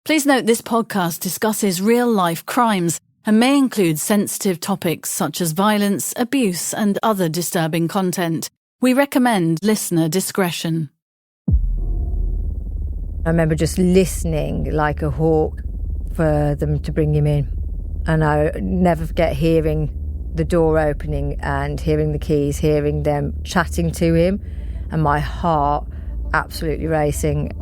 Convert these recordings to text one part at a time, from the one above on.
Please note this podcast discusses real-life crimes and may include sensitive topics such as violence, abuse, and other disturbing content. We recommend listener discretion. I remember just listening like a hawk for them to bring him in. And I never forget hearing the door opening and hearing the keys, hearing them chatting to him, and my heart absolutely racing.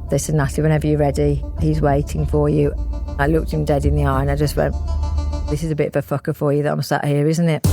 They said, "Natalie, whenever you're ready, he's waiting for you." I looked him dead in the eye and I just went, "This is a bit of a fucker for you that I'm sat here, isn't it?"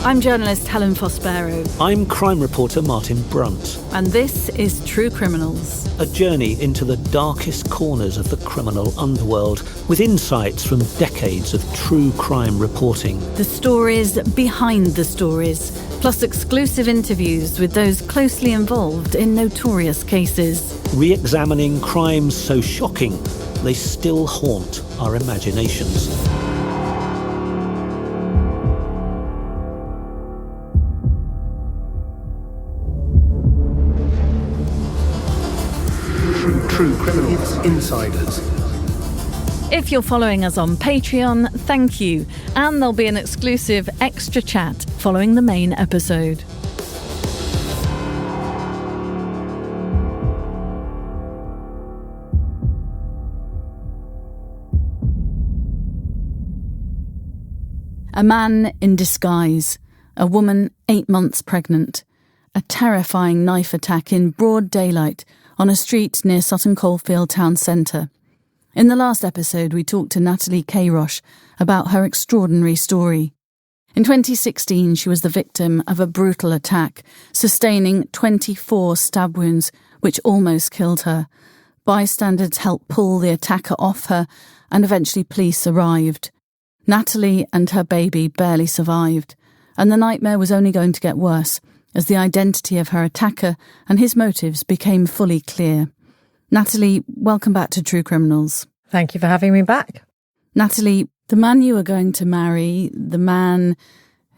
I'm journalist Helen Fospero. I'm crime reporter Martin Brunt. And this is True Criminals. A journey into the darkest corners of the criminal underworld with insights from decades of true crime reporting. The stories behind the stories, plus exclusive interviews with those closely involved in notorious cases. Re-examining crimes so shocking they still haunt our imaginations. True Criminals Insiders. If you're following us on Patreon, thank you. And there'll be an exclusive extra chat following the main episode. A man in disguise, a woman 8 months pregnant, a terrifying knife attack in broad daylight on a street near Sutton Coldfield town centre. In the last episode, we talked to Natalie Queiroz about her extraordinary story. In 2016, she was the victim of a brutal attack, sustaining 24 stab wounds, which almost killed her. Bystanders helped pull the attacker off her, and eventually police arrived. Natalie and her baby barely survived, and the nightmare was only going to get worse as the identity of her attacker and his motives became fully clear. Natalie, welcome back to True Criminals. Thank you for having me back. Natalie, the man you were going to marry, the man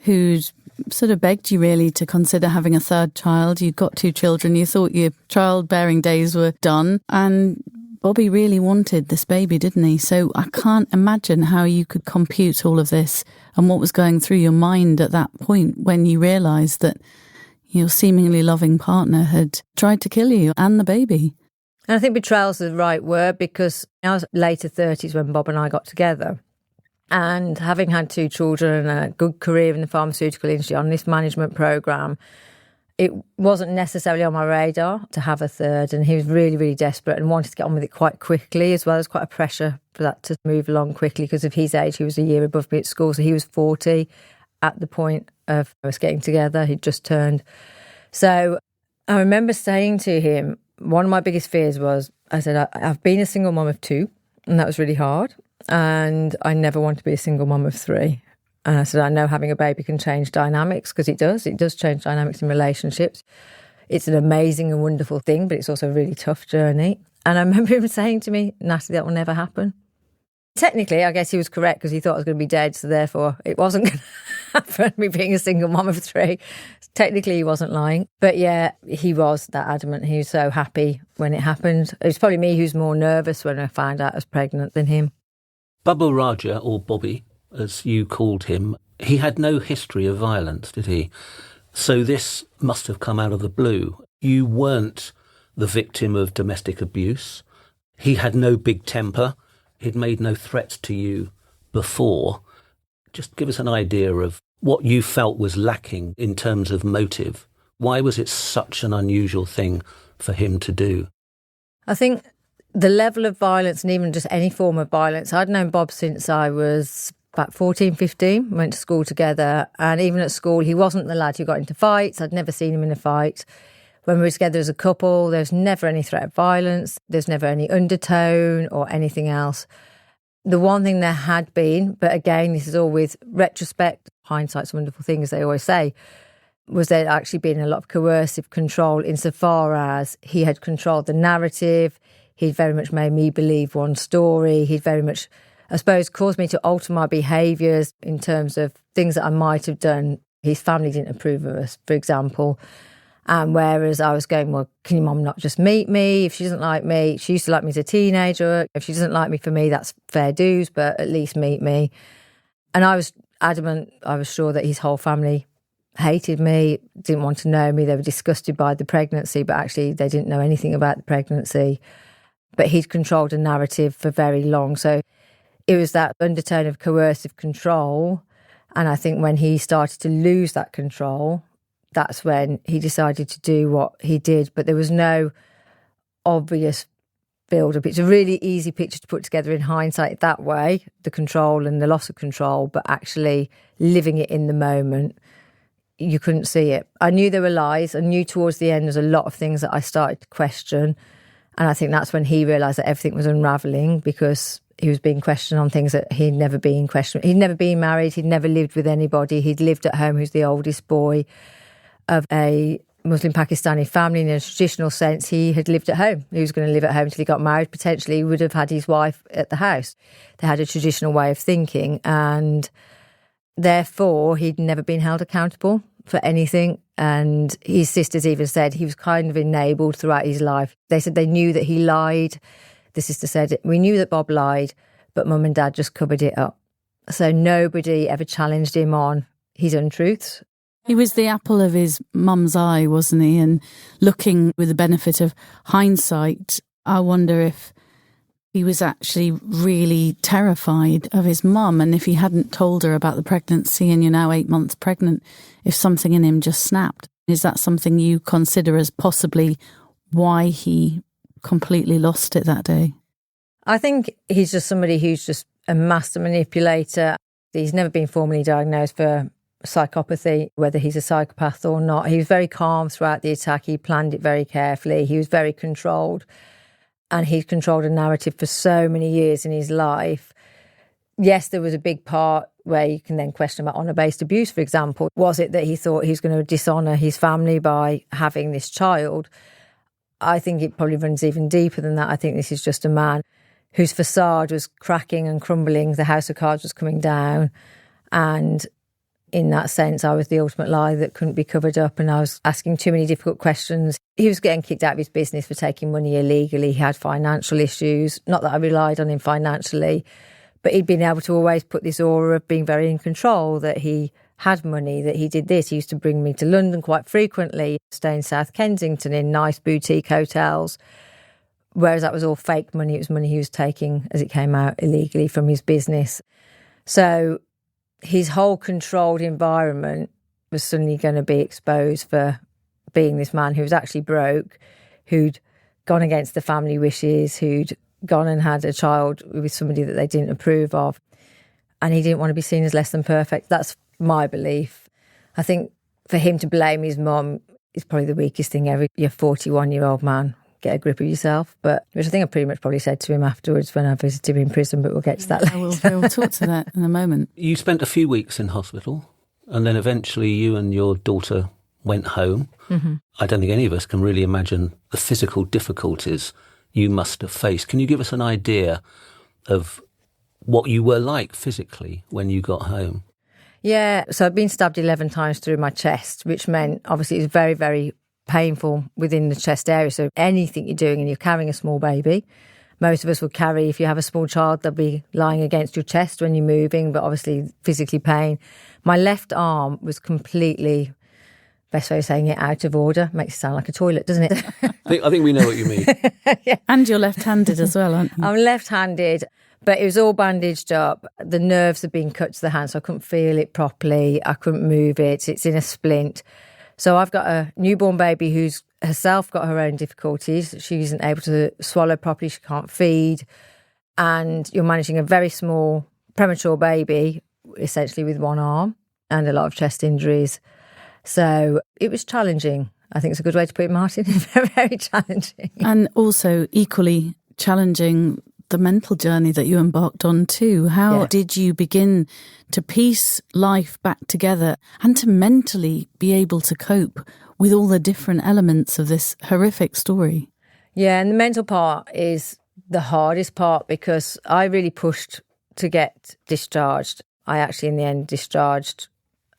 who'd sort of begged you really to consider having a third child, you'd got 2 children, you thought your childbearing days were done, and Bobby really wanted this baby, didn't he? So I can't imagine how you could compute all of this and what was going through your mind at that point when you realised that your seemingly loving partner had tried to kill you and the baby. And I think betrayal's the right word, because I was later 30s when Bob and I got together. And having had 2 children and a good career in the pharmaceutical industry on this management programme, it wasn't necessarily on my radar to have a third. And he was really, really desperate and wanted to get on with it quite quickly as well. There's quite a pressure for that to move along quickly because of his age. He was a year above me at school, so he was 40 at the point of us getting together. He'd just turned. So I remember saying to him, one of my biggest fears was, I said, I've been a single mum of 2, and that was really hard. And I never want to be a single mum of 3. And I said, I know having a baby can change dynamics, because it does. It does change dynamics in relationships. It's an amazing and wonderful thing, but it's also a really tough journey. And I remember him saying to me, Natalie, that will never happen. Technically, I guess he was correct, because he thought I was going to be dead, so therefore it wasn't going to happen, me being a single mum of 3. Technically, he wasn't lying. But yeah, he was that adamant. He was so happy when it happened. It was probably me who's more nervous when I found out I was pregnant than him. Bubba Raja, or Bobby, as you called him, he had no history of violence, did he? So this must have come out of the blue. You weren't the victim of domestic abuse. He had no big temper. He'd made no threats to you before. Just give us an idea of what you felt was lacking in terms of motive. Why was it such an unusual thing for him to do? I think the level of violence, and even just any form of violence, I'd known Bob since I was about 14, 15, went to school together. And even at school, he wasn't the lad who got into fights. I'd never seen him in a fight. When we were together as a couple, there's never any threat of violence. There's never any undertone or anything else. The one thing there had been, but again, this is all with retrospect, hindsight's a wonderful thing, as they always say, was there actually been a lot of coercive control insofar as he had controlled the narrative. He'd very much made me believe one story. He'd very much, I suppose, caused me to alter my behaviours in terms of things that I might have done His family didn't approve of us, for example. And whereas I was going, well, can your mum not just meet me? If she doesn't like me, she used to like me as a teenager. If she doesn't like me for me, that's fair dues, but at least meet me. And I was adamant, I was sure that his whole family hated me, didn't want to know me. They were disgusted by the pregnancy, but actually they didn't know anything about the pregnancy. But he'd controlled a narrative for very long. So it was that undertone of coercive control. And I think when he started to lose that control, that's when he decided to do what he did. But there was no obvious build-up. It's a really easy picture to put together in hindsight that way, the control and the loss of control, but actually living it in the moment, you couldn't see it. I knew there were lies. I knew towards the end there's a lot of things that I started to question. And I think that's when he realised that everything was unravelling, because he was being questioned on things that he'd never been questioned. He'd never been married. He'd never lived with anybody. He'd lived at home. He was the oldest boy of a Muslim Pakistani family. In a traditional sense, he had lived at home. He was going to live at home until he got married. Potentially, he would have had his wife at the house. They had a traditional way of thinking, and therefore, he'd never been held accountable for anything. And his sisters even said he was kind of enabled throughout his life. They said they knew that he lied. The sister said, we knew that Bob lied, but Mum and Dad just covered it up. So nobody ever challenged him on his untruths. He was the apple of his mum's eye, wasn't he? And looking with the benefit of hindsight, I wonder if he was actually really terrified of his mum, and if he hadn't told her about the pregnancy and you're now 8 months pregnant, if something in him just snapped. Is that something you consider as possibly why he completely lost it that day? I think he's just somebody who's just a master manipulator. He's never been formally diagnosed for psychopathy, whether he's a psychopath or not. He was very calm throughout the attack. He planned it very carefully. He was very controlled. And he'd controlled a narrative for so many years in his life. Yes, there was a big part where you can then question about honour-based abuse, for example. Was it that he thought he was going to dishonour his family by having this child? I think it probably runs even deeper than that. I think this is just a man whose façade was cracking and crumbling. The house of cards was coming down. And in that sense, I was the ultimate lie that couldn't be covered up, and I was asking too many difficult questions. He was getting kicked out of his business for taking money illegally. He had financial issues. Not that I relied on him financially, but he'd been able to always put this aura of being very in control, that he had money, that he did this. He used to bring me to London quite frequently, stay in South Kensington in nice boutique hotels, whereas that was all fake money. It was money he was taking as it came out illegally from his business. So his whole controlled environment was suddenly going to be exposed for being this man who was actually broke, who'd gone against the family wishes, who'd gone and had a child with somebody that they didn't approve of. And he didn't want to be seen as less than perfect. That's my belief. I think for him to blame his mum is probably the weakest thing ever. You're a 41-year-old man. Get a grip of yourself. But which I think I pretty much probably said to him afterwards when I visited him in prison, but we'll get to that later. We'll talk to that in a moment. You spent a few weeks in hospital, and then eventually you and your daughter went home. Mm-hmm. I don't think any of us can really imagine the physical difficulties you must have faced. Can you give us an idea of what you were like physically when you got home? Yeah, so I'd been stabbed 11 times through my chest, which meant obviously it was very, very painful within the chest area. So anything you're doing and you're carrying a small baby, most of us would carry, if you have a small child, they'll be lying against your chest when you're moving, but obviously physically pain. My left arm was completely, best way of saying it, out of order. Makes it sound like a toilet, doesn't it? I think we know what you mean. Yeah. And you're left-handed as well, aren't you? I'm left-handed, but it was all bandaged up. The nerves had been cut to the hand, so I couldn't feel it properly. I couldn't move it. It's in a splint. So I've got a newborn baby who's herself got her own difficulties. She isn't able to swallow properly. She can't feed. And you're managing a very small premature baby, essentially with one arm and a lot of chest injuries. So it was challenging. I think it's a good way to put it, Martin. Very, very challenging. And also equally challenging the mental journey that you embarked on too. How did you begin to piece life back together and to mentally be able to cope with all the different elements of this horrific story? Yeah, and the mental part is the hardest part because I really pushed to get discharged. I actually in the end discharged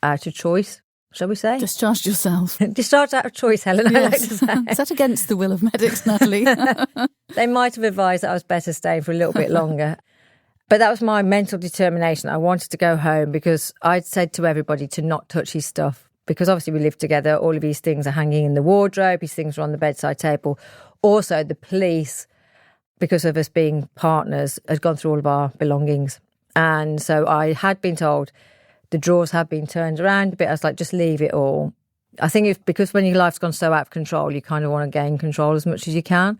out of choice. shall we say? Discharged yourself. Discharged out of choice, Helen, I like to Yes. say. Is that against the will of medics, Natalie? They might have advised that I was better staying for a little bit longer. But that was my mental determination. I wanted to go home because I'd said to everybody to not touch his stuff, because obviously we live together. All of these things are hanging in the wardrobe. His things are on the bedside table. Also, the police, because of us being partners, had gone through all of our belongings. And so I had been told the drawers had been turned around a bit. I was like, just leave it all. I think it's because when your life's gone so out of control, you kind of want to gain control as much as you can.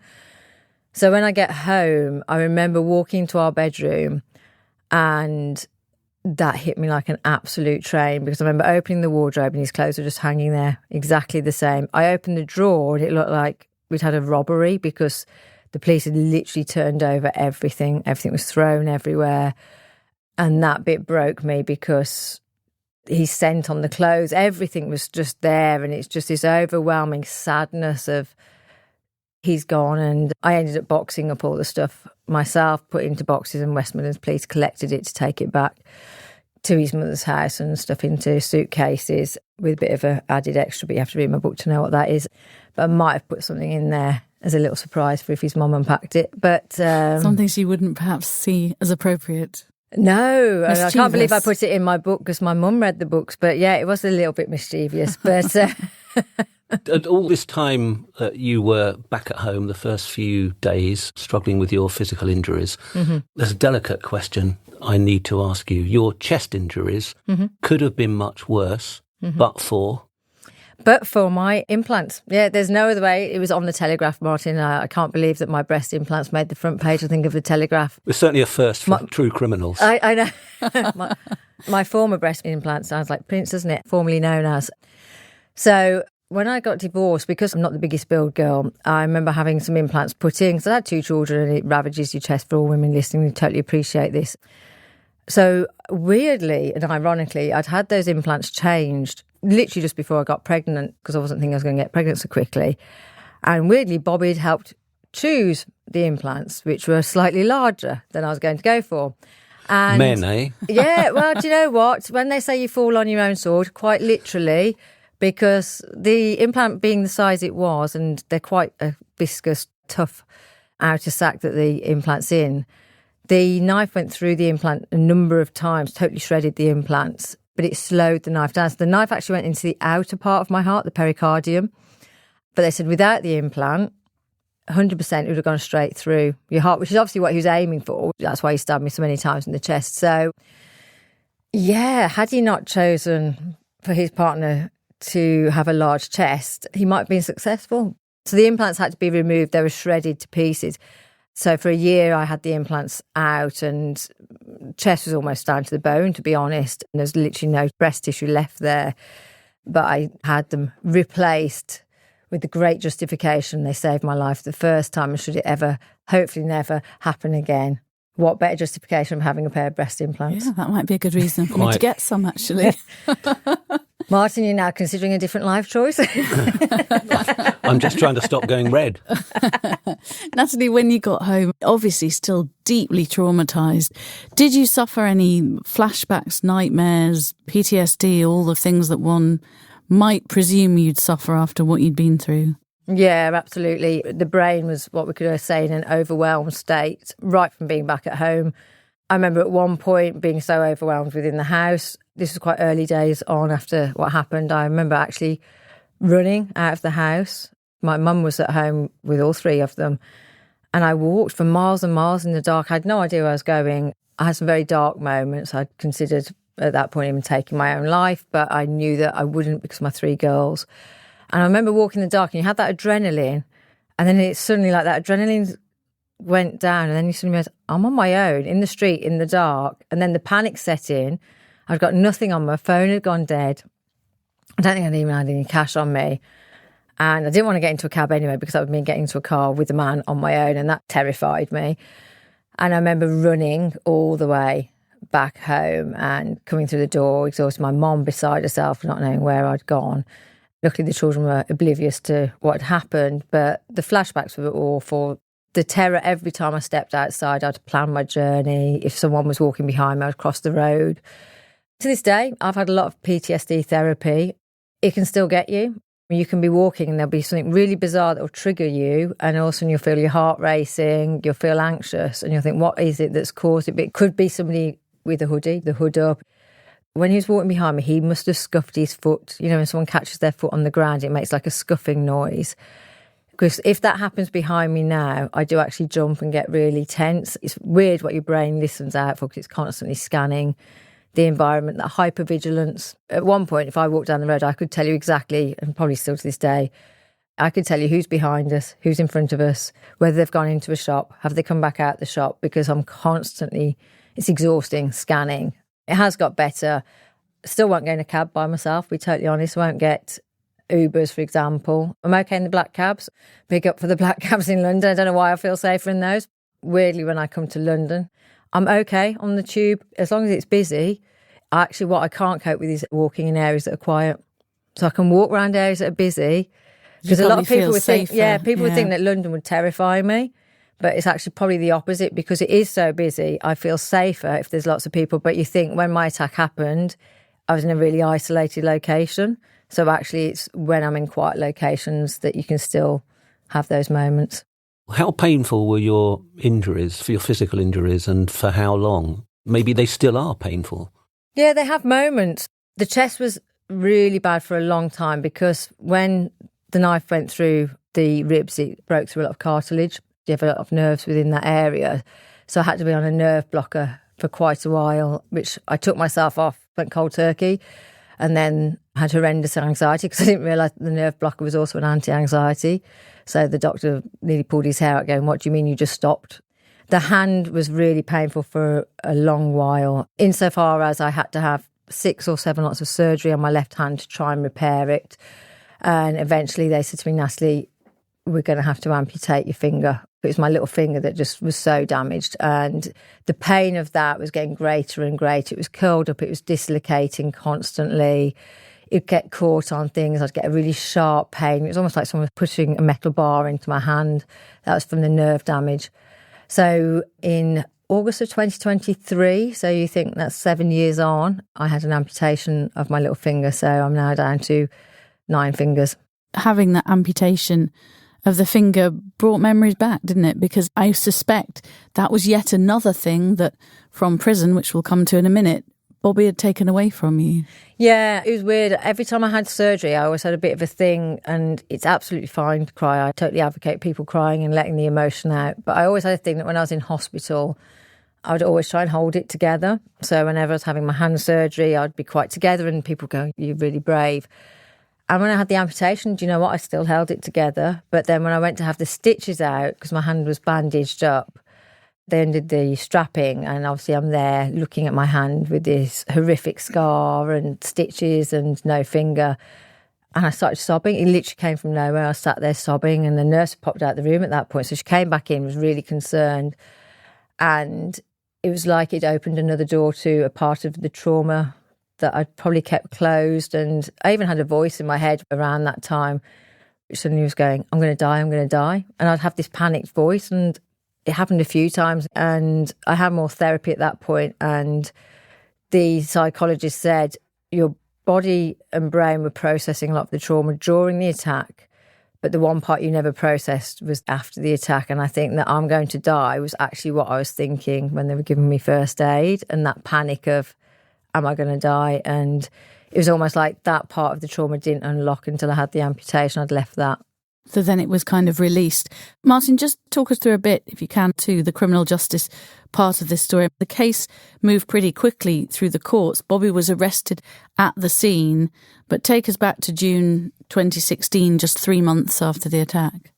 So when I get home, I remember walking to our bedroom, and that hit me like an absolute train, because I remember opening the wardrobe and his clothes were just hanging there exactly the same. I opened the drawer and it looked like we'd had a robbery, because the police had literally turned over everything. Everything was thrown everywhere. And that bit broke me, because his scent on the clothes, everything was just there. And it's just this overwhelming sadness of he's gone. And I ended up boxing up all the stuff myself, put it into boxes, and West Midlands Police collected it to take it back to his mother's house and stuff into suitcases with a bit of an added extra, but you have to read my book to know what that is. But I might have put something in there as a little surprise for if his mum unpacked it. But something she wouldn't perhaps see as appropriate. No, and I can't believe I Mischievous. put it in my book because my mum read the books. But yeah, it was a little bit mischievous. But At all this time that you were back at home, the first few days, struggling with your physical injuries, there's a delicate question I need to ask you. Your chest injuries could have been much worse, but for my implants. Yeah, there's no other way. It was on the Telegraph, Martin. I can't believe that my breast implants made the front page, I think, of the Telegraph. It's certainly a first for true criminals. I know. my former breast implant sounds like Prince, doesn't it? Formerly known as. So when I got divorced, because I'm not the biggest build girl, I remember having some implants put in. So I had 2 children, and it ravages your chest. For all women listening, you totally appreciate this. So weirdly and ironically, I'd had those implants changed literally just before I got pregnant, because I wasn't thinking I was going to get pregnant so quickly. And weirdly, Bobby had helped choose the implants, which were slightly larger than I was going to go for. And men, eh? Yeah, well, do you know what? When they say you fall on your own sword, quite literally, because the implant being the size it was, and they're quite a viscous, tough outer sac that the implant's in, the knife went through the implant a number of times, totally shredded the implants, but it slowed the knife down. So the knife actually went into the outer part of my heart, the pericardium. But they said without the implant, 100% it would have gone straight through your heart, which is obviously what he was aiming for. That's why he stabbed me so many times in the chest. So, yeah, had he not chosen for his partner to have a large chest, he might have been successful. So the implants had to be removed. They were shredded to pieces. So for a year, I had the implants out, and chest was almost down to the bone, to be honest. And there's literally no breast tissue left there. But I had them replaced with the great justification. They saved my life the first time, and should it ever, hopefully never, happen again, what better justification of having a pair of breast implants? Yeah, that might be a good reason for me to get some, actually. Martin, you're now considering a different life choice? I'm just trying to stop going red. Natalie, when you got home, obviously still deeply traumatised, did you suffer any flashbacks, nightmares, PTSD, all the things that one might presume you'd suffer after what you'd been through? Yeah, absolutely. The brain was, what we could say, in an overwhelmed state, right from being back at home. I remember at one point being so overwhelmed within the house. This was quite early days on after what happened. I remember actually running out of the house. My mum was at home with all 3 of them. And I walked for miles and miles in the dark. I had no idea where I was going. I had some very dark moments. I'd considered at that point even taking my own life, but I knew that I wouldn't because of my 3 girls. And I remember walking in the dark, and you had that adrenaline, and then it's suddenly like that adrenaline went down, and then you suddenly realised, I'm on my own in the street in the dark. And then the panic set in. I'd got nothing on my phone, had gone dead. I don't think I'd even had any cash on me. And I didn't want to get into a cab anyway, because that would mean getting into a car with a man on my own, and that terrified me. And I remember running all the way back home and coming through the door, exhausted, my mom beside herself, not knowing where I'd gone. Luckily, the children were oblivious to what had happened, but the flashbacks were awful. The terror every time I stepped outside, I'd plan my journey. If someone was walking behind me, I'd cross the road. To this day, I've had a lot of PTSD therapy. it can still get you. You can be walking and there'll be something really bizarre that will trigger you, and all of a sudden you'll feel your heart racing, you'll feel anxious, and you'll think, what is it that's caused it? But it could be somebody with a hoodie, the hood up. When he was walking behind me, he must have scuffed his foot. You know, when someone catches their foot on the ground, it makes like a scuffing noise. Because if that happens behind me now, I do actually jump and get really tense. It's weird what your brain listens out for, because it's constantly scanning the environment, that hypervigilance. At one point, if I walked down the road, I could tell you exactly, and probably still to this day, I could tell you who's behind us, who's in front of us, whether they've gone into a shop, have they come back out the shop, because I'm constantly, it's exhausting, scanning. It has got better. Still won't go in a cab by myself, be totally honest. Won't get Ubers, for example. I'm okay in the black cabs. Big up for the black cabs in London. I don't know why I feel safer in those. Weirdly, when I come to London, I'm okay on the tube as long as it's busy. Actually, what I can't cope with is walking in areas that are quiet. So I can walk around areas that are busy, because a lot of people would think, people would think that London would terrify me, but it's actually probably the opposite, because it is so busy. I feel safer if there's lots of people. But you think, when my attack happened, I was in a really isolated location. So actually, it's when I'm in quiet locations that you can still have those moments. How painful were your injuries, for your physical injuries, and for how long? Maybe they still are painful. Yeah, they have moments. The chest was really bad for a long time, because when the knife went through the ribs, it broke through a lot of cartilage. You have a lot of nerves within that area. So I had to be on a nerve blocker for quite a while, which I took myself off, went cold turkey, and then had horrendous anxiety, because I didn't realise the nerve blocker was also an anti-anxiety. So the doctor nearly pulled his hair out going, what do you mean you just stopped? The hand was really painful for a long while, insofar as I had to have 6 or 7 lots of surgery on my left hand to try and repair it. And eventually they said to me, Natalie, we're going to have to amputate your finger. It was my little finger that just was so damaged. And the pain of that was getting greater and greater. It was curled up. It was dislocating constantly. It'd get caught on things. I'd get a really sharp pain. It was almost like someone was pushing a metal bar into my hand. That was from the nerve damage. So in August of 2023, so you think that's 7 years on, I had an amputation of my little finger. So I'm now down to 9 fingers. Having that amputation of the finger brought memories back, didn't it? Because I suspect that was yet another thing that from prison, which we'll come to in a minute, Bobby had taken away from you. Yeah, it was weird. Every time I had surgery, I always had a bit of a thing, and it's absolutely fine to cry. I totally advocate people crying and letting the emotion out. But I always had a thing that when I was in hospital, I would always try and hold it together. So whenever I was having my hand surgery, I'd be quite together, and people go, you're really brave. And when I had the amputation, do you know what? I still held it together. But then when I went to have the stitches out, because my hand was bandaged up, they undid the strapping, and obviously I'm there looking at my hand with this horrific scar and stitches and no finger. And I started sobbing. It literally came from nowhere. I sat there sobbing, and the nurse popped out the room at that point. So she came back in, was really concerned. And it was like it opened another door to a part of the trauma that I'd probably kept closed. And I even had a voice in my head around that time, which suddenly was going, I'm going to die, I'm going to die. And I'd have this panicked voice, and it happened a few times. And I had more therapy at that point. And the psychologist said, your body and brain were processing a lot of the trauma during the attack, but the one part you never processed was after the attack. And I think that I'm going to die was actually what I was thinking when they were giving me first aid, and that panic of, am I going to die? And it was almost like that part of the trauma didn't unlock until I had the amputation. I'd left that. So then it was kind of released. Martin, just talk us through a bit, if you can, to the criminal justice part of this story. The case moved pretty quickly through the courts. Bobby was arrested at the scene, but take us back to June 2016, just 3 months after the attack.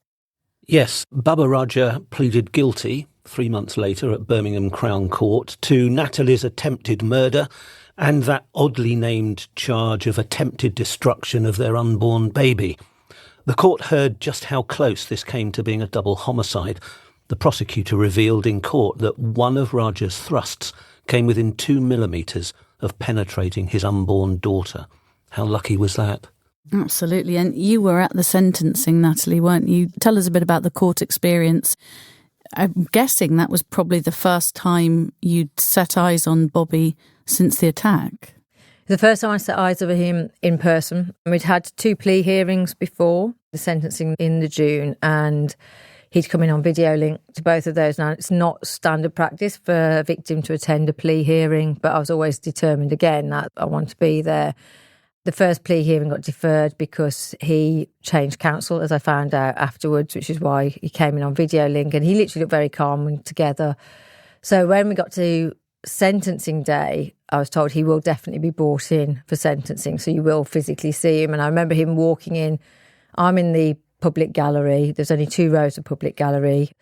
Yes, Bubba Raja pleaded guilty 3 months later at Birmingham Crown Court to Natalie's attempted murder and that oddly named charge of attempted destruction of their unborn baby. The court heard just how close this came to being a double homicide. The prosecutor revealed in court that one of Raja's thrusts came within 2 millimetres of penetrating his unborn daughter. How lucky was that? Absolutely. And you were at the sentencing, Natalie, weren't you? Tell us a bit about the court experience. I'm guessing that was probably the first time you'd set eyes on Bobby since the attack. The first time I set eyes over him in person, we'd had 2 plea hearings before, the sentencing in the June, and he'd come in on video link to both of those. Now, it's not standard practice for a victim to attend a plea hearing, but I was always determined again that I want to be there. The first plea hearing got deferred because he changed counsel, as I found out afterwards, which is why he came in on video link, and he literally looked very calm and together. So when we got to sentencing day, I was told he will definitely be brought in for sentencing, so you will physically see him. And I remember him walking in. I'm in the public gallery. There's only 2 rows of public gallery.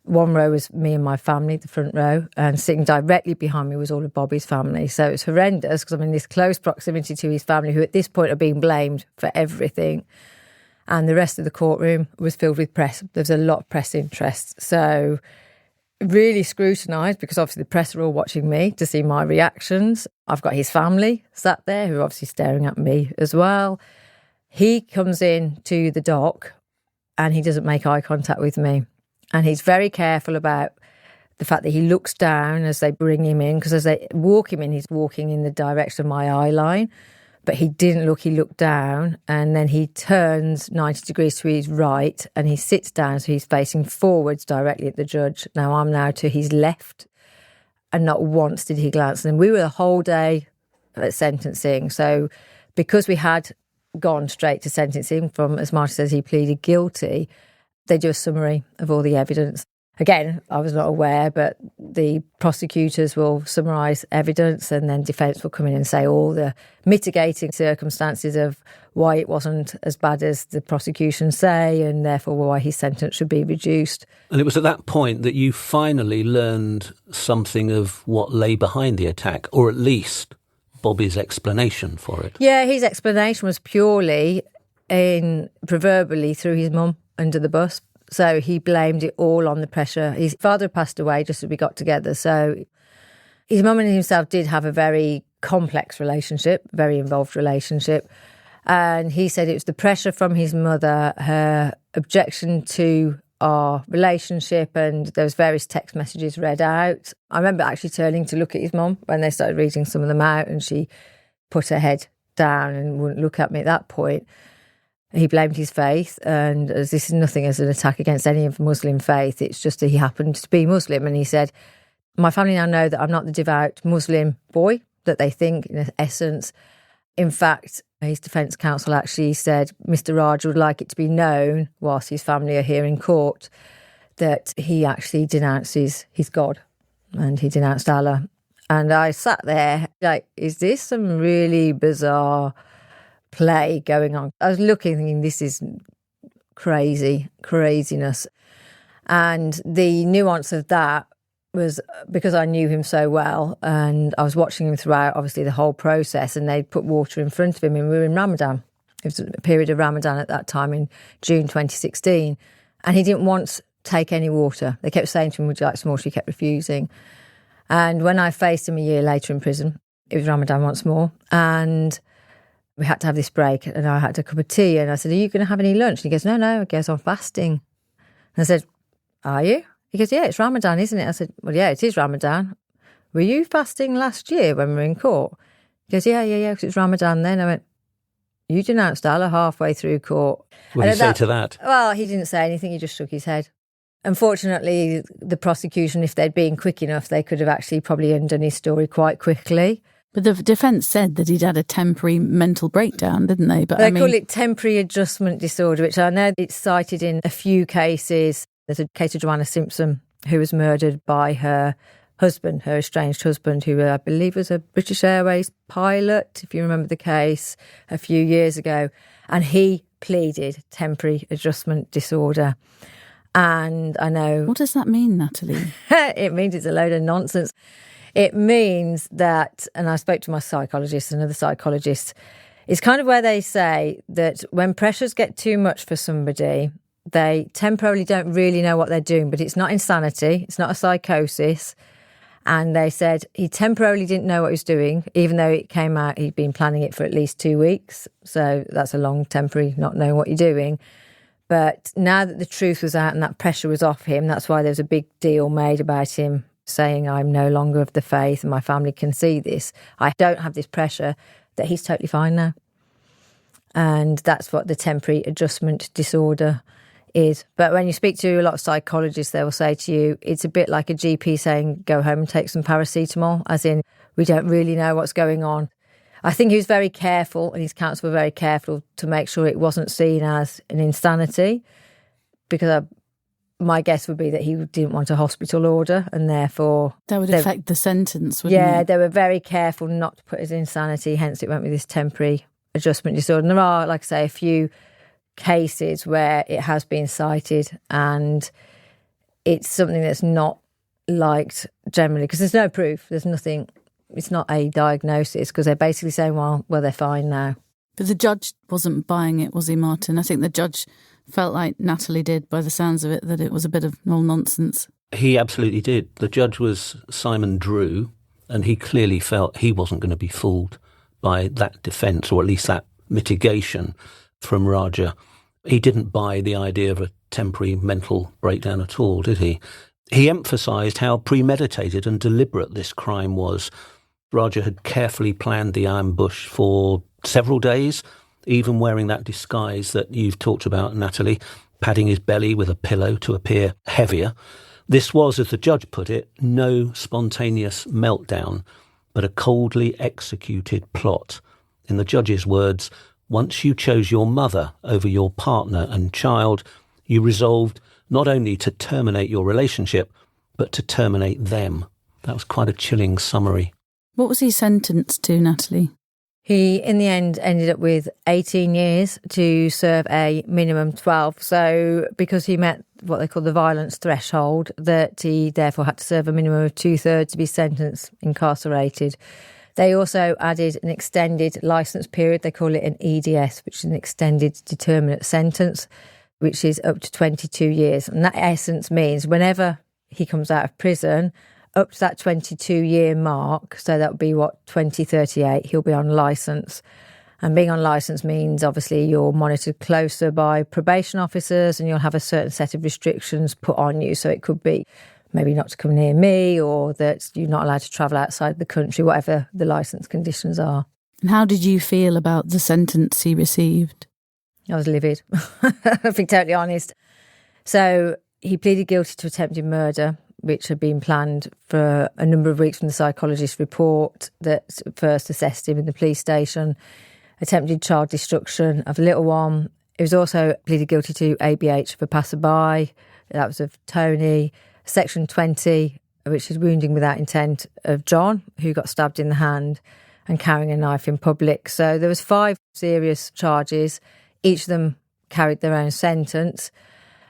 1 row was me and my family, the front row, and sitting directly behind me was all of Bobby's family. So it was horrendous because I'm in this close proximity to his family, who at this point are being blamed for everything. And the rest of the courtroom was filled with press. There was a lot of press interest. So really scrutinised, because obviously the press are all watching me to see my reactions. I've got his family sat there who are obviously staring at me as well. He comes in to the dock and he doesn't make eye contact with me. And he's very careful about the fact that he looks down as they bring him in, because as they walk him in, he's walking in the direction of my eye line. But he didn't look, he looked down, and then he turns 90 degrees to his right and he sits down, so he's facing forwards directly at the judge. Now I'm now to his left, and not once did he glance. And we were the whole day at sentencing. So because we had gone straight to sentencing from as much as he pleaded guilty, they do a summary of all the evidence. Again, I was not aware, but the prosecutors will summarise evidence, and then defence will come in and say all the mitigating circumstances of why it wasn't as bad as the prosecution say, and therefore why his sentence should be reduced. And it was at that point that you finally learned something of what lay behind the attack, or at least Bobby's explanation for it. Yeah, his explanation was purely proverbially threw his mum under the bus. So he blamed it all on the pressure. His father passed away just as we got together. So his mum and himself did have a very complex relationship, very involved relationship. And he said it was the pressure from his mother, her objection to our relationship, and there was various text messages read out. I remember actually turning to look at his mum when they started reading some of them out, and she put her head down and wouldn't look at me at that point. He blamed his faith, and as this is nothing as an attack against any of Muslim faith, it's just that he happened to be Muslim. And he said, my family now know that I'm not the devout Muslim boy that they think, in essence. In fact, his defence counsel actually said Mr. Raj would like it to be known, whilst his family are here in court, that he actually denounces his God, and he denounced Allah. And I sat there like, is this some really bizarre play going on? I was looking, thinking, this is craziness. And the nuance of that was because I knew him so well, and I was watching him throughout, obviously, the whole process, and they'd put water in front of him, and we were in Ramadan. It was a period of Ramadan at that time in June 2016, and he didn't once take any water. They kept saying to him, would you like some water? He kept refusing. And when I faced him a year later in prison, it was Ramadan once more, and we had to have this break, and I had a cup of tea, and I said, are you going to have any lunch? And he goes, no, I guess I'm fasting. And I said, are you? He goes, yeah, it's Ramadan, isn't it? I said, well, yeah, it is Ramadan. Were you fasting last year when we were in court? He goes, yeah, because it's Ramadan then. I went, you denounced Allah halfway through court. What did he say to that? Well, he didn't say anything, he just shook his head. Unfortunately, the prosecution, if they'd been quick enough, they could have actually probably undone his story quite quickly. But the defence said that he'd had a temporary mental breakdown, didn't they? But they call it temporary adjustment disorder, which I know it's cited in a few cases. There's a case of Joanna Simpson, who was murdered by her husband, her estranged husband, who I believe was a British Airways pilot, if you remember the case, a few years ago. And he pleaded temporary adjustment disorder. And I know... What does that mean, Natalie? It means it's a load of nonsense. It means that, and I spoke to my psychologist, another psychologist, it's kind of where they say that when pressures get too much for somebody, they temporarily don't really know what they're doing, but it's not insanity, it's not a psychosis. And they said he temporarily didn't know what he was doing, even though it came out he'd been planning it for at least 2 weeks. So that's a long temporary not knowing what you're doing. But now that the truth was out and that pressure was off him, that's why there was a big deal made about him saying, I'm no longer of the faith and my family can see this. I don't have this pressure. that he's totally fine now. And that's what the temporary adjustment disorder is. But when you speak to a lot of psychologists, they will say to you, it's a bit like a GP saying, go home and take some paracetamol, as in, we don't really know what's going on. I think he was very careful, and his counsel were very careful to make sure it wasn't seen as an insanity, because my guess would be that he didn't want a hospital order, and therefore... That would affect the sentence, wouldn't it? Yeah, they were very careful not to put it as insanity, hence it went with this temporary adjustment disorder. And there are, like I say, a few cases where it has been cited, and it's something that's not liked generally, because there's no proof, there's nothing, it's not a diagnosis, because they're basically saying, well, they're fine now. But the judge wasn't buying it, was he, Martin? I think the judge felt like Natalie did, by the sounds of it, that it was a bit of all nonsense. He absolutely did. The judge was Simon Drew, and he clearly felt he wasn't going to be fooled by that defence, or at least that mitigation from Raja. He didn't buy the idea of a temporary mental breakdown at all, did he? He emphasised how premeditated and deliberate this crime was. Raja had carefully planned the ambush for several days, even wearing that disguise that you've talked about, Natalie, padding his belly with a pillow to appear heavier. This was, as the judge put it, no spontaneous meltdown, but a coldly executed plot. In the judge's words, once you chose your mother over your partner and child, you resolved not only to terminate your relationship, but to terminate them. That was quite a chilling summary. What was he sentenced to, Natalie? He, in the end, ended up with 18 years to serve a minimum 12. So because he met what they call the violence threshold, that he therefore had to serve a minimum of 2/3 to be sentenced incarcerated. They also added an extended licence period. They call it an EDS, which is an extended determinate sentence, which is up to 22 years. And that essence means whenever he comes out of prison, up to that 22-year mark, so that would be, 2038, he'll be on licence. And being on licence means, obviously, you're monitored closer by probation officers, and you'll have a certain set of restrictions put on you. So it could be maybe not to come near me, or that you're not allowed to travel outside the country, whatever the licence conditions are. And how did you feel about the sentence he received? I was livid, I'll be totally honest. So he pleaded guilty to attempted murder, which had been planned for a number of weeks from the psychologist's report that first assessed him in the police station. Attempted child destruction of a little one. He was also pleaded guilty to ABH of a passerby. That was of Tony. Section 20, which is wounding without intent, of John, who got stabbed in the hand, and carrying a knife in public. So there was 5 serious charges. Each of them carried their own sentence.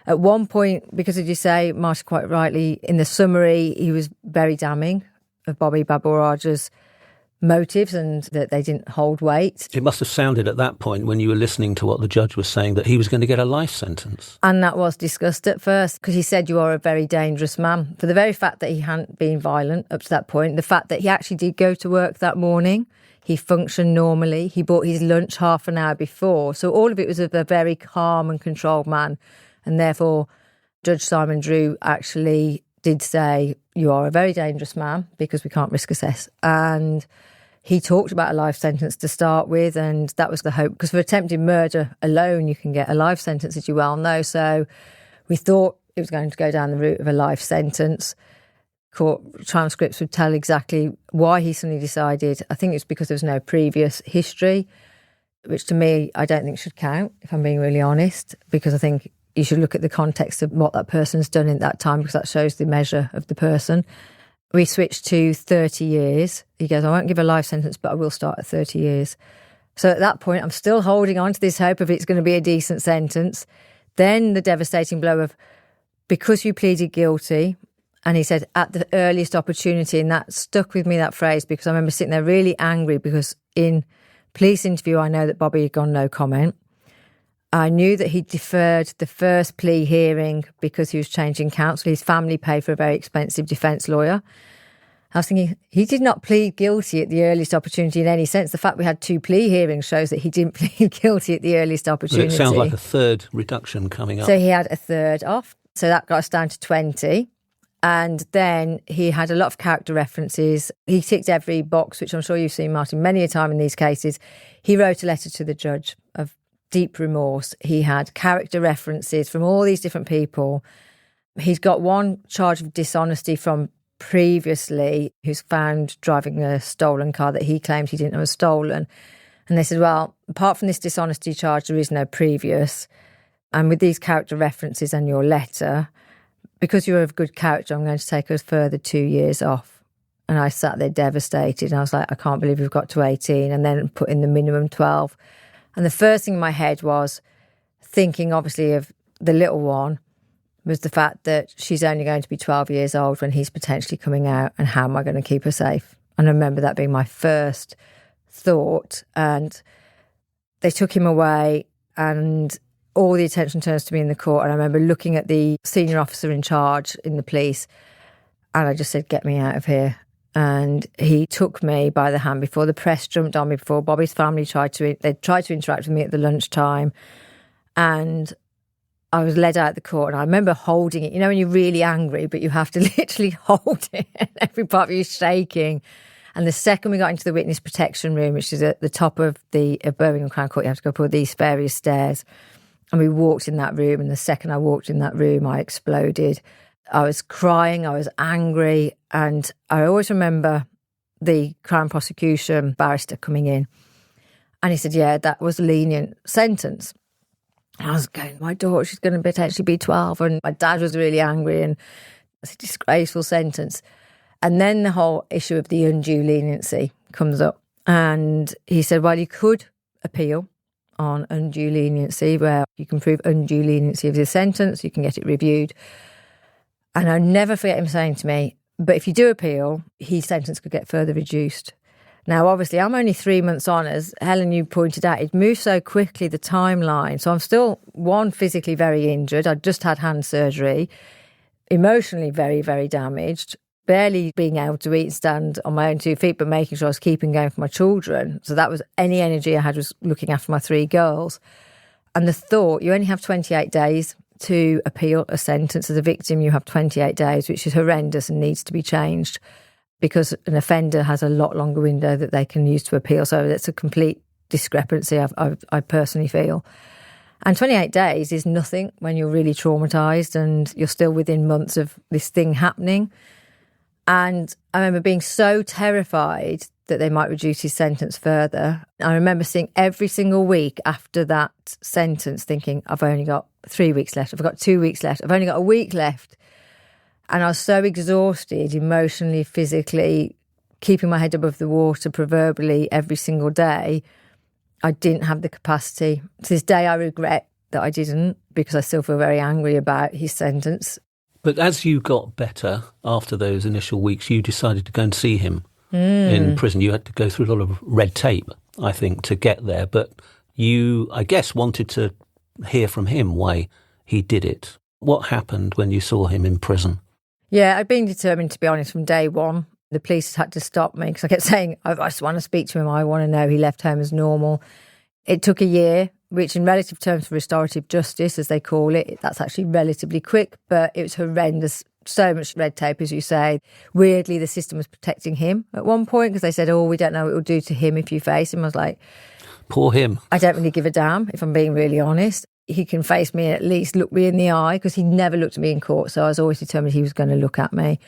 At one point, because as you say, Marcia quite rightly, in the summary, he was very damning of Bobby Baburaja's motives and that they didn't hold weight. It must have sounded at that point, when you were listening to what the judge was saying, that he was going to get a life sentence. And that was discussed at first, because he said, you are a very dangerous man. For the very fact that he hadn't been violent up to that point, the fact that he actually did go to work that morning, he functioned normally, he bought his lunch half an hour before. So all of it was of a very calm and controlled man. And therefore, Judge Simon Drew actually did say, you are a very dangerous man, because we can't risk assess. And he talked about a life sentence to start with, and that was the hope. Because for attempted murder alone, you can get a life sentence, as you well know. So we thought it was going to go down the route of a life sentence. Court transcripts would tell exactly why he suddenly decided. I think it's because there was no previous history, which to me, I don't think should count, if I'm being really honest, because I think you should look at the context of what that person's done in that time, because that shows the measure of the person. We switched to 30 years. He goes, I won't give a life sentence, but I will start at 30 years. So at that point, I'm still holding on to this hope of it's going to be a decent sentence. Then the devastating blow of, because you pleaded guilty, and he said, at the earliest opportunity, and that stuck with me, that phrase, because I remember sitting there really angry, because in police interview, I know that Bobby had gone no comment. I knew that he deferred the first plea hearing because he was changing counsel. His family paid for a very expensive defence lawyer. I was thinking, he did not plead guilty at the earliest opportunity in any sense. The fact we had 2 plea hearings shows that he didn't plead guilty at the earliest opportunity. It sounds like a third reduction coming up. So he had a third off. So that got us down to 20. And then he had a lot of character references. He ticked every box, which I'm sure you've seen, Martin, many a time in these cases. He wrote a letter to the judge of deep remorse. He had character references from all these different people. He's got one charge of dishonesty from previously, who's found driving a stolen car that he claimed he didn't know was stolen. And they said, well, apart from this dishonesty charge, there is no previous. And with these character references and your letter, because you're of good character, I'm going to take us further 2 years off. And I sat there devastated. And I was like, I can't believe we've got to 18 and then put in the minimum 12. And the first thing in my head was thinking, obviously, of the little one, was the fact that she's only going to be 12 years old when he's potentially coming out, and how am I going to keep her safe? And I remember that being my first thought. And they took him away, and all the attention turns to me in the court. And I remember looking at the senior officer in charge in the police, and I just said, get me out of here. And he took me by the hand before the press jumped on me, before Bobby's family tried to interact with me at the lunchtime. And I was led out of the court, and I remember holding it. You know, when you're really angry, but you have to literally hold it. Every part of you is shaking. And the second we got into the witness protection room, which is at the top of the Birmingham Crown Court, you have to go up all these various stairs. And we walked in that room, and the second I walked in that room, I exploded. I was crying, I was angry, and I always remember the Crown prosecution barrister coming in, and he said, yeah, that was a lenient sentence. And I was going, my daughter, she's going to potentially be 12, and my dad was really angry, and it's a disgraceful sentence. And then the whole issue of the undue leniency comes up, and he said, well, you could appeal on undue leniency, where you can prove undue leniency of the sentence, you can get it reviewed. And I'll never forget him saying to me, but if you do appeal, his sentence could get further reduced. Now, obviously, I'm only 3 months on, as Helen, you pointed out, it moved so quickly, the timeline. So I'm still, one, physically very injured. I'd just had hand surgery, emotionally very, very damaged, barely being able to eat and stand on my own 2 feet, but making sure I was keeping going for my children. So that was any energy I had was looking after my 3 girls. And the thought, you only have 28 days to appeal a sentence. As a victim, you have 28 days, which is horrendous and needs to be changed, because an offender has a lot longer window that they can use to appeal. So that's a complete discrepancy, I personally feel. And 28 days is nothing when you're really traumatised and you're still within months of this thing happening. And I remember being so terrified that they might reduce his sentence further. I remember seeing every single week after that sentence thinking, I've only got 3 weeks left, I've got 2 weeks left, I've only got a week left. And I was so exhausted emotionally, physically, keeping my head above the water proverbially every single day. I didn't have the capacity. To this day, I regret that I didn't, because I still feel very angry about his sentence. But as you got better after those initial weeks, you decided to go and see him in prison. You had to go through a lot of red tape, I think, to get there. But you, I guess, wanted to hear from him why he did it. What happened when you saw him in prison? Yeah, I'd been determined, to be honest, from day one. The police had to stop me because I kept saying, I just want to speak to him. I want to know he left home as normal. It took a year, which in relative terms for restorative justice, as they call it, that's actually relatively quick, but it was horrendous. So much red tape, as you say. Weirdly, the system was protecting him at one point because they said, oh, we don't know what it will do to him if you face him. I was like, poor him. I don't really give a damn, if I'm being really honest. He can face me and at least look me in the eye, because he never looked at me in court. So I was always determined he was going to look at me.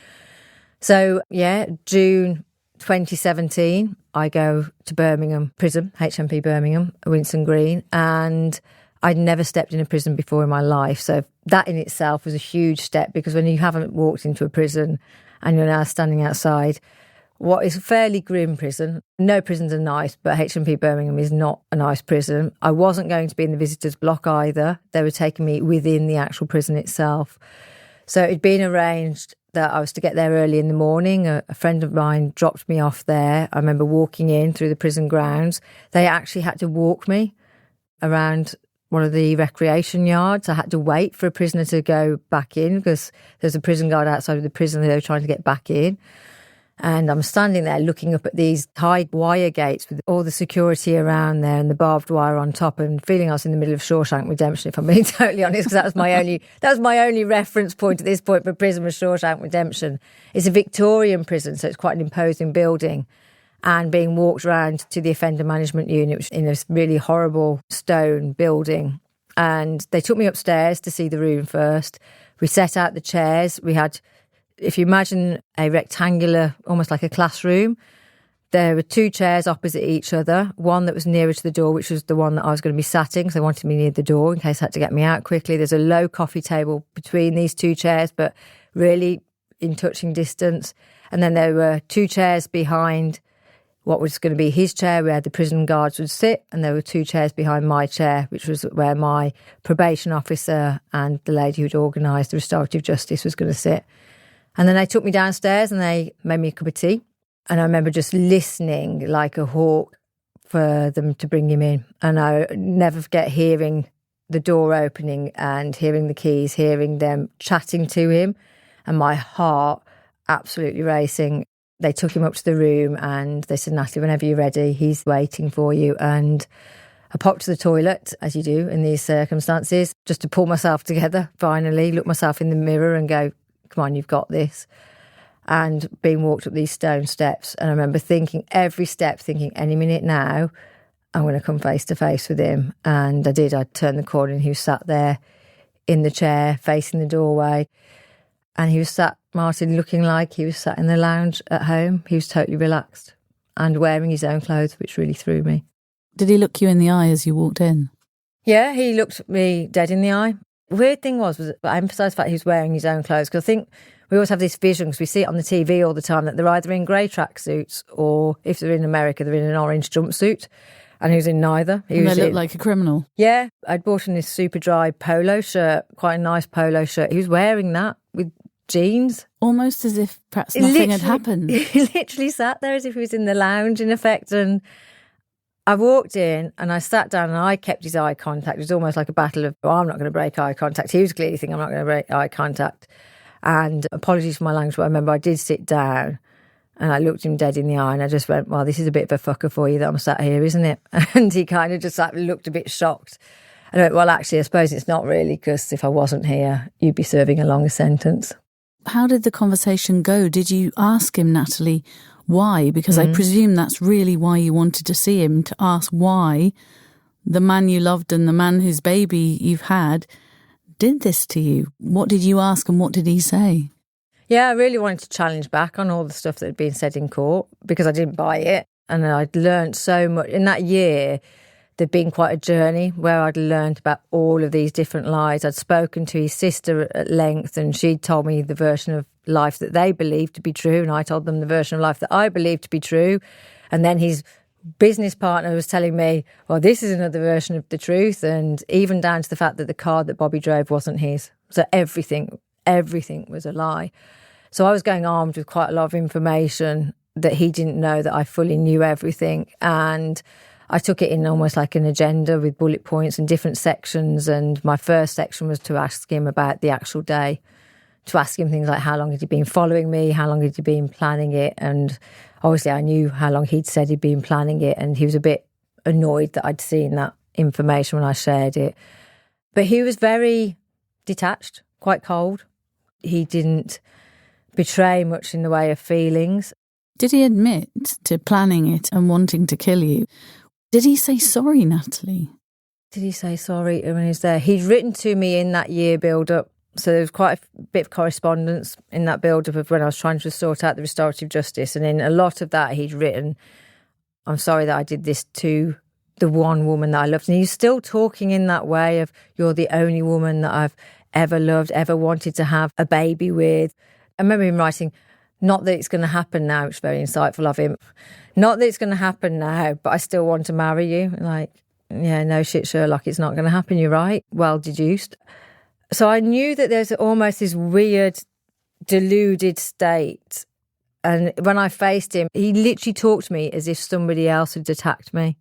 So, yeah, June 2017, I go to Birmingham prison, HMP Birmingham, Winson Green, and I'd never stepped in a prison before in my life. So that in itself was a huge step, because when you haven't walked into a prison and you're now standing outside what is a fairly grim prison. No prisons are nice, but HMP Birmingham is not a nice prison. I wasn't going to be in the visitors block either. They were taking me within the actual prison itself. So it'd been arranged that I was to get there early in the morning. A friend of mine dropped me off there. I remember walking in through the prison grounds. They actually had to walk me around one of the recreation yards. I had to wait for a prisoner to go back in because there's a prison guard outside of the prison. They were trying to get back in. And I'm standing there looking up at these high wire gates with all the security around there and the barbed wire on top, and feeling I was in the middle of Shawshank Redemption, if I'm being totally honest, because that was my only reference point at this point for prison was Shawshank Redemption. It's a Victorian prison, so it's quite an imposing building. And being walked around to the offender management unit, which in a really horrible stone building. And they took me upstairs to see the room first. We set out the chairs. We had, if you imagine a rectangular, almost like a classroom, there were 2 chairs opposite each other, one that was nearer to the door, which was the one that I was going to be sat in because they wanted me near the door in case I had to get me out quickly. There's a low coffee table between these 2 chairs, but really in touching distance. And then there were 2 chairs behind what was going to be his chair where the prison guards would sit, and there were 2 chairs behind my chair, which was where my probation officer and the lady who'd organised the restorative justice was going to sit. And then they took me downstairs and they made me a cup of tea. And I remember just listening like a hawk for them to bring him in. And I never forget hearing the door opening and hearing the keys, hearing them chatting to him, and my heart absolutely racing. They took him up to the room and they said, Natalie, whenever you're ready, he's waiting for you. And I popped to the toilet, as you do in these circumstances, just to pull myself together, finally, look myself in the mirror and go, come on, you've got this. And being walked up these stone steps. And I remember thinking, every step, thinking, any minute now, I'm going to come face to face with him. And I did. I turned the corner and he was sat there in the chair, facing the doorway. And he was sat, Martin, looking like he was sat in the lounge at home. He was totally relaxed and wearing his own clothes, which really threw me. Did he look you in the eye as you walked in? Yeah, he looked me dead in the eye. The weird thing was I emphasised the fact he was wearing his own clothes, because I think we always have this vision, because we see it on the TV all the time, that they're either in grey tracksuits or, if they're in America, they're in an orange jumpsuit. And he was in neither. He looked like a criminal. Yeah, I'd bought him this super dry polo shirt, quite a nice polo shirt. He was wearing that with jeans. Almost as if perhaps nothing had happened. He literally sat there as if he was in the lounge, in effect. And I walked in and I sat down and I kept his eye contact. It was almost like a battle of, I'm not going to break eye contact. He was clearly thinking, I'm not going to break eye contact. And apologies for my language, but I remember I did sit down and I looked him dead in the eye and I just went, well, this is a bit of a fucker for you that I'm sat here, isn't it? And he kind of just looked a bit shocked. I went, well, actually, I suppose it's not really, because if I wasn't here, you'd be serving a longer sentence. How did the conversation go? Did you ask him, Natalie, why? Because I presume that's really why you wanted to see him, to ask why the man you loved and the man whose baby you've had did this to you. What did you ask and what did he say? Yeah, I really wanted to challenge back on all the stuff that had been said in court, because I didn't buy it. And I'd learned so much. In that year, there'd been quite a journey where I'd learned about all of these different lies. I'd spoken to his sister at length and she'd told me the version of life that they believed to be true, and I told them the version of life that I believed to be true. And then his business partner was telling me, well, this is another version of the truth, and even down to the fact that the car that Bobby drove wasn't his. So everything was a lie. So I was going armed with quite a lot of information that he didn't know that I fully knew everything. And I took it in almost like an agenda with bullet points and different sections. And my first section was to ask him about the actual day, to ask him things like how long had he been following me, how long had he been planning it. And obviously I knew how long he'd said he'd been planning it. And he was a bit annoyed that I'd seen that information when I shared it. But he was very detached, quite cold. He didn't betray much in the way of feelings. Did he admit to planning it and wanting to kill you? Did he say sorry, Natalie? Did he say sorry when he was there? He'd written to me in that year build-up, so there was quite a bit of correspondence in that build-up of when I was trying to sort out the restorative justice, and in a lot of that he'd written, I'm sorry that I did this to the one woman that I loved. And he's still talking in that way of, you're the only woman that I've ever loved, ever wanted to have a baby with. I remember him writing, not that it's going to happen now, which is very insightful of him. Not that it's going to happen now, but I still want to marry you. Like, yeah, no shit, Sherlock, it's not going to happen, you're right. Well deduced. So I knew that there's almost this weird, deluded state. And when I faced him, he literally talked to me as if somebody else had attacked me.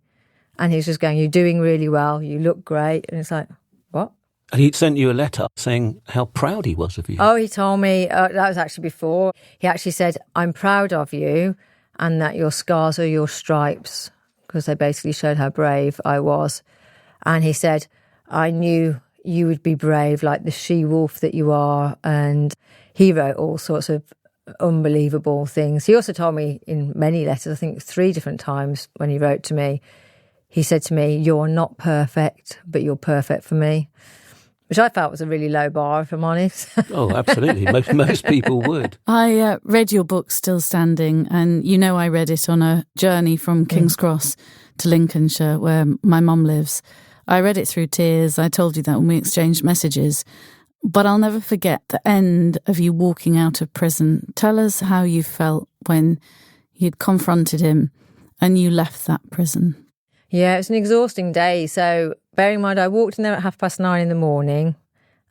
And he was just going, you're doing really well, you look great. And it's like, what? And he'd sent you a letter saying how proud he was of you. Oh, he told me, that was actually before. He actually said, I'm proud of you and that your scars are your stripes, because they basically showed how brave I was. And he said, I knew you would be brave like the she-wolf that you are. And he wrote all sorts of unbelievable things. He also told me in many letters, I think 3 different times when he wrote to me, he said to me, you're not perfect, but you're perfect for me. Which I felt was a really low bar, if I'm honest. Oh, absolutely. Most people would. I read your book, Still Standing, and I read it on a journey from King's Cross to Lincolnshire, where my mum lives. I read it through tears. I told you that when we exchanged messages. But I'll never forget the end of you walking out of prison. Tell us how you felt when you'd confronted him and you left that prison. Yeah, it was an exhausting day. So bearing in mind, I walked in there at 9:30 in the morning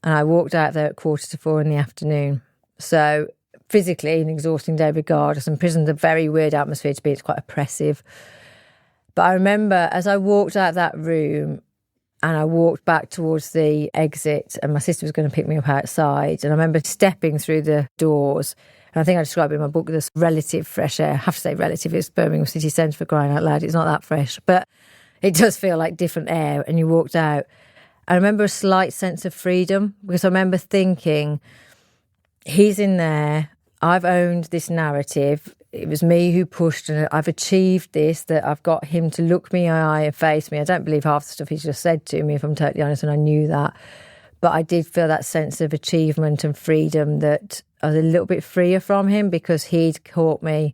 and I walked out there at 3:45 in the afternoon. So physically an exhausting day regardless. And prison's a very weird atmosphere to be. It's quite oppressive. But I remember as I walked out of that room and I walked back towards the exit and my sister was going to pick me up outside. And I remember stepping through the doors. And I think I described it in my book as relative fresh air. I have to say relative. It's Birmingham City Centre, for crying out loud. It's not that fresh. But it does feel like different air. And you walked out. I remember a slight sense of freedom because I remember thinking, he's in there. I've owned this narrative. It was me who pushed and I've achieved this, that I've got him to look me in the eye and face me. I don't believe half the stuff he's just said to me, if I'm totally honest, and I knew that. But I did feel that sense of achievement and freedom, that I was a little bit freer from him because he'd caught me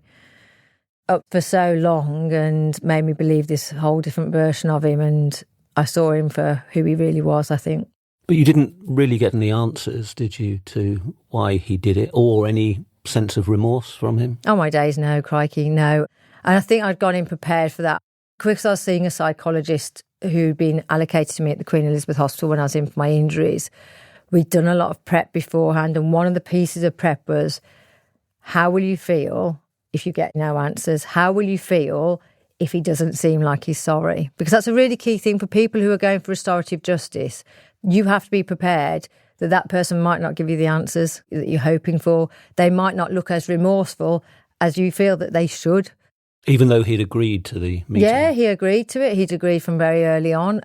up for so long and made me believe this whole different version of him. And I saw him for who he really was, I think. But you didn't really get any answers, did you, to why he did it or any sense of remorse from him? Oh, my days, no, crikey, no. And I think I'd gone in prepared for that. Because I was seeing a psychologist who'd been allocated to me at the Queen Elizabeth Hospital when I was in for my injuries. We'd done a lot of prep beforehand, and one of the pieces of prep was, how will you feel if you get no answers? How will you feel if he doesn't seem like he's sorry? Because that's a really key thing for people who are going for restorative justice. You have to be prepared that that person might not give you the answers that you're hoping for. They might not look as remorseful as you feel that they should. Even though he'd agreed to the meeting? Yeah, he agreed to it. He'd agreed from very early on.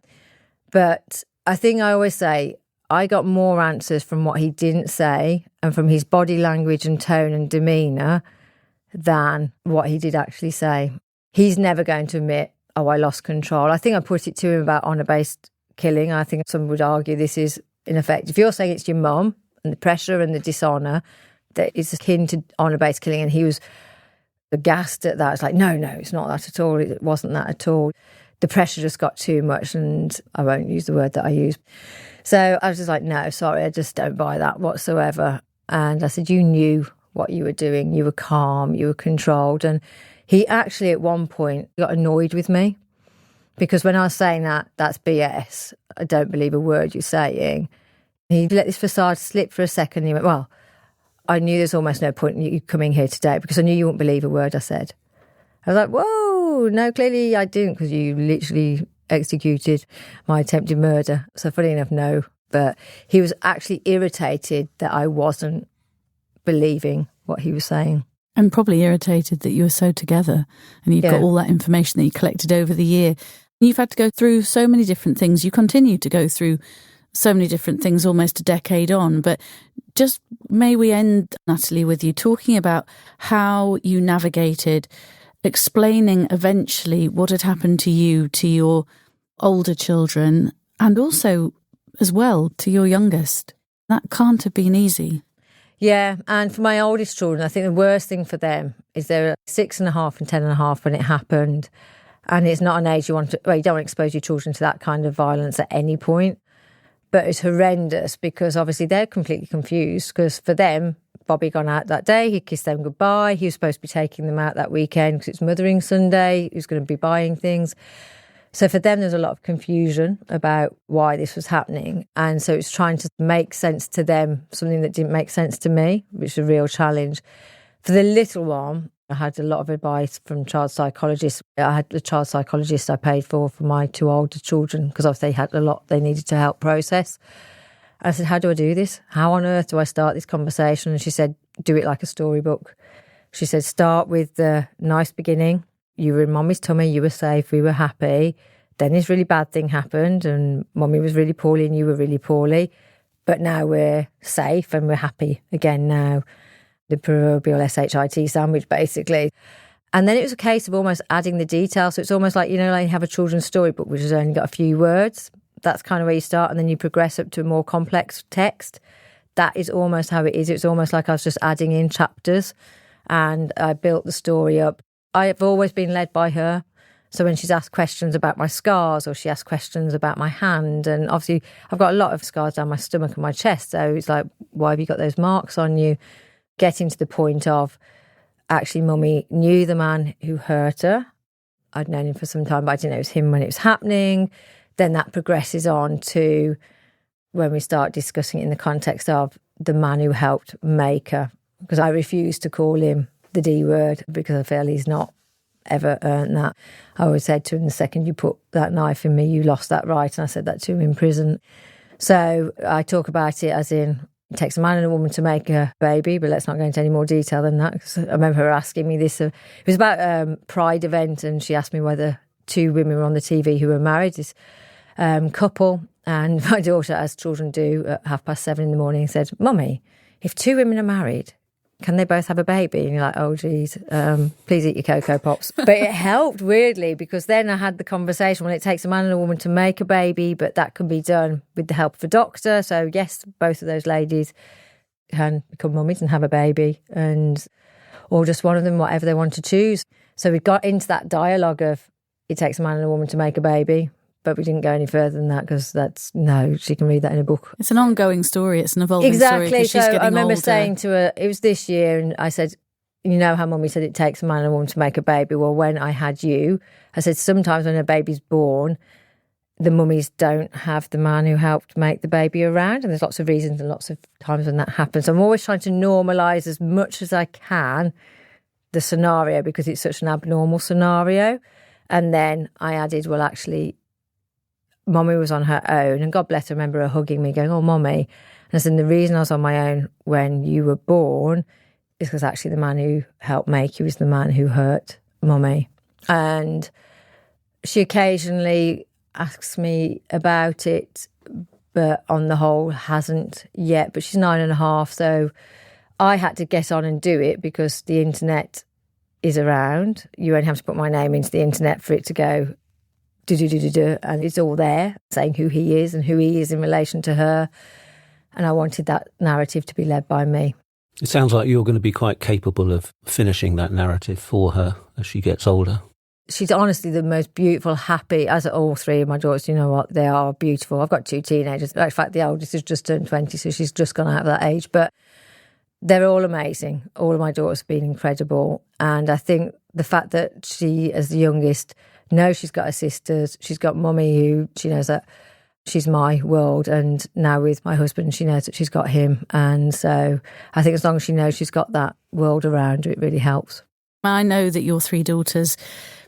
But I think I always say I got more answers from what he didn't say and from his body language and tone and demeanour than what he did actually say. He's never going to admit, oh, I lost control. I think I put it to him about honour-based killing. I think some would argue this is, in effect, if you're saying it's your mum and the pressure and the dishonour, that it's akin to honour-based killing, and he was aghast at that. It's like, no, it's not that at all. It wasn't that at all. The pressure just got too much, and I won't use the word that I used. So I was just like, no, sorry, I just don't buy that whatsoever. And I said, you knew what you were doing. You were calm, you were controlled. And he actually at one point got annoyed with me because when I was saying that's BS, I don't believe a word you're saying, he let this façade slip for a second. He went, well, I knew there's almost no point in you coming here today because I knew you wouldn't believe a word I said. I was like, whoa, no, clearly I didn't, because you literally executed my attempted murder. So funny enough, no. But he was actually irritated that I wasn't believing what he was saying. And probably irritated that you were so together and you've got all that information that you collected over the year. You've had to go through so many different things. You continue to go through so many different things almost a decade on. But just may we end, Natalie, with you talking about how you navigated explaining eventually what had happened to you, to your older children, and also as well to your youngest. That can't have been easy. Yeah, and for my oldest children, I think the worst thing for them is they're 6.5 and 10.5 when it happened. And it's not an age you don't want to expose your children to that kind of violence at any point. But it's horrendous because obviously they're completely confused, because for them, Bobby gone out that day, he kissed them goodbye, he was supposed to be taking them out that weekend because it's Mothering Sunday, he was going to be buying things. So for them, there's a lot of confusion about why this was happening. And so it's trying to make sense to them, something that didn't make sense to me, which is a real challenge. For the little one, I had a lot of advice from child psychologists. I had the child psychologist I paid for my two older children because obviously they had a lot they needed to help process. I said, how do I do this? How on earth do I start this conversation? And she said, do it like a storybook. She said, start with the nice beginning. You were in Mummy's tummy, you were safe, we were happy. Then this really bad thing happened and Mummy was really poorly and you were really poorly. But now we're safe and we're happy again now. The proverbial SHIT sandwich, basically. And then it was a case of almost adding the detail. So it's almost like, you have a children's storybook, which has only got a few words. That's kind of where you start. And then you progress up to a more complex text. That is almost how it is. It's almost like I was just adding in chapters and I built the story up. I have always been led by her. So when she's asked questions about my scars or she asked questions about my hand, and obviously I've got a lot of scars down my stomach and my chest. So it's like, why have you got those marks on you? Getting to the point of, actually, Mummy knew the man who hurt her. I'd known him for some time, but I didn't know it was him when it was happening. Then that progresses on to when we start discussing it in the context of the man who helped make her. Because I refuse to call him the D word because I feel he's not ever earned that. I always said to him, the second you put that knife in me, you lost that right. And I said that to him in prison. So I talk about it as in, it takes a man and a woman to make a baby, but let's not go into any more detail than that. 'Cause I remember her asking me this. It was about a Pride event, and she asked me whether two women were on the TV who were married, this couple. And my daughter, as children do, at 7:30 in the morning, said, Mummy, if two women are married, can they both have a baby? And you're like, oh, geez, please eat your Cocoa Pops. But it helped, weirdly, because then I had the conversation, well, it takes a man and a woman to make a baby, but that can be done with the help of a doctor. So, yes, both of those ladies can become mummies and have a baby, or just one of them, whatever they want to choose. So we got into that dialogue of, it takes a man and a woman to make a baby, but we didn't go any further than that because she can read that in a book. It's an ongoing story. It's an evolving story. Exactly. So I remember saying to her, it was this year, and I said, you know how Mummy said it takes a man and a woman to make a baby? Well, when I had you, I said sometimes when a baby's born, the mummies don't have the man who helped make the baby around, and there's lots of reasons and lots of times when that happens. So I'm always trying to normalise as much as I can the scenario because it's such an abnormal scenario. And then I added, well, actually, Mummy was on her own, and God bless her, I remember her hugging me going, oh, Mummy. And I said, the reason I was on my own when you were born is because actually the man who helped make you is the man who hurt Mummy. And she occasionally asks me about it, but on the whole hasn't yet. But she's 9.5, so I had to get on and do it because the internet is around. You only have to put my name into the internet for it to go and it's all there, saying who he is and who he is in relation to her. And I wanted that narrative to be led by me. It sounds like you're going to be quite capable of finishing that narrative for her as she gets older. She's honestly the most beautiful, happy, as are all three of my daughters. You know what? They are beautiful. I've got two teenagers. In fact, the oldest has just turned 20, so she's just gone out of that age. But they're all amazing. All of my daughters have been incredible. And I think the fact that she, as the youngest, knows she's got her sisters, she's got Mummy who she knows that she's my world, and now with my husband she knows that she's got him. And so I think as long as she knows she's got that world around her, it really helps. I know that your three daughters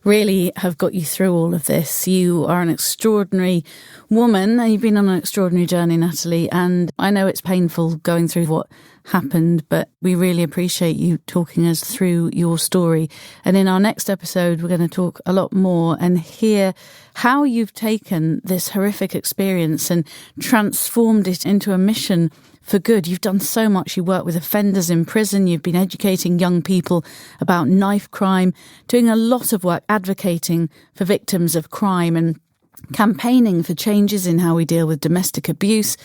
really have got you through all of this. You are an extraordinary woman and you've been on an extraordinary journey, Natalie, and I know it's painful going through what happened, but we really appreciate you talking us through your story. And in our next episode, we're going to talk a lot more and hear how you've taken this horrific experience and transformed it into a mission for good. You've done so much. You work with offenders in prison. You've been educating young people about knife crime, doing a lot of work advocating for victims of crime and campaigning for changes in how we deal with domestic abuse.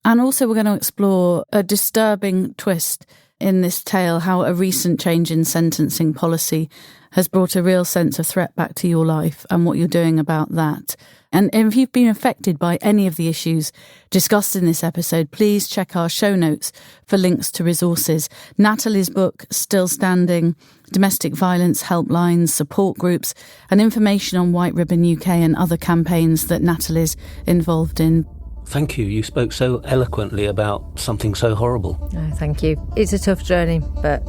And also we're going to explore a disturbing twist in this tale, how a recent change in sentencing policy has brought a real sense of threat back to your life and what you're doing about that. And if you've been affected by any of the issues discussed in this episode, please check our show notes for links to resources. Natalie's book, Still Standing, domestic violence helplines, support groups, and information on White Ribbon UK and other campaigns that Natalie's involved in. Thank you. You spoke so eloquently about something so horrible. Oh, thank you. It's a tough journey, but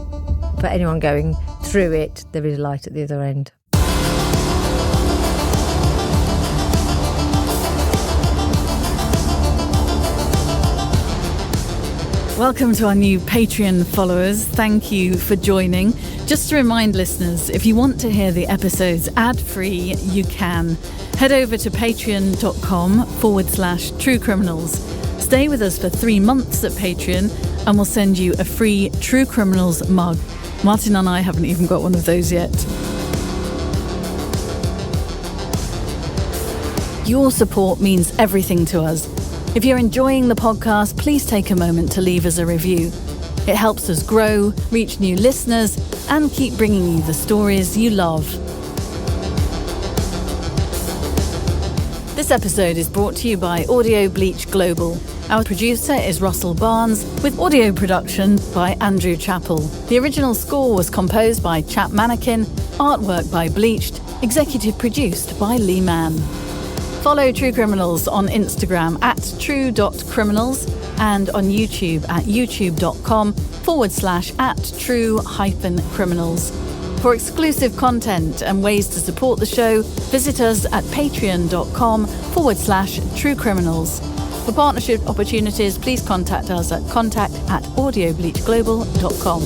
for anyone going through it, there is light at the other end. Welcome to our new Patreon followers. Thank you for joining. Just to remind listeners, if you want to hear the episodes ad-free, you can. Head over to patreon.com/True Criminals. Stay with us for 3 months at Patreon and we'll send you a free True Criminals mug. Martin and I haven't even got one of those yet. Your support means everything to us. If you're enjoying the podcast, please take a moment to leave us a review. It helps us grow, reach new listeners, and keep bringing you the stories you love. This episode is brought to you by Audio Bleach Global. Our producer is Russell Barnes, with audio production by Andrew Chappell. The original score was composed by Chap Mannequin, artwork by Bleached, executive produced by Lee Mann. Follow True Criminals on Instagram @true.criminals and on YouTube at youtube.com/@true-criminals. For exclusive content and ways to support the show, visit us at patreon.com/True Criminals. For partnership opportunities, please contact us at contact@audiobleachglobal.com.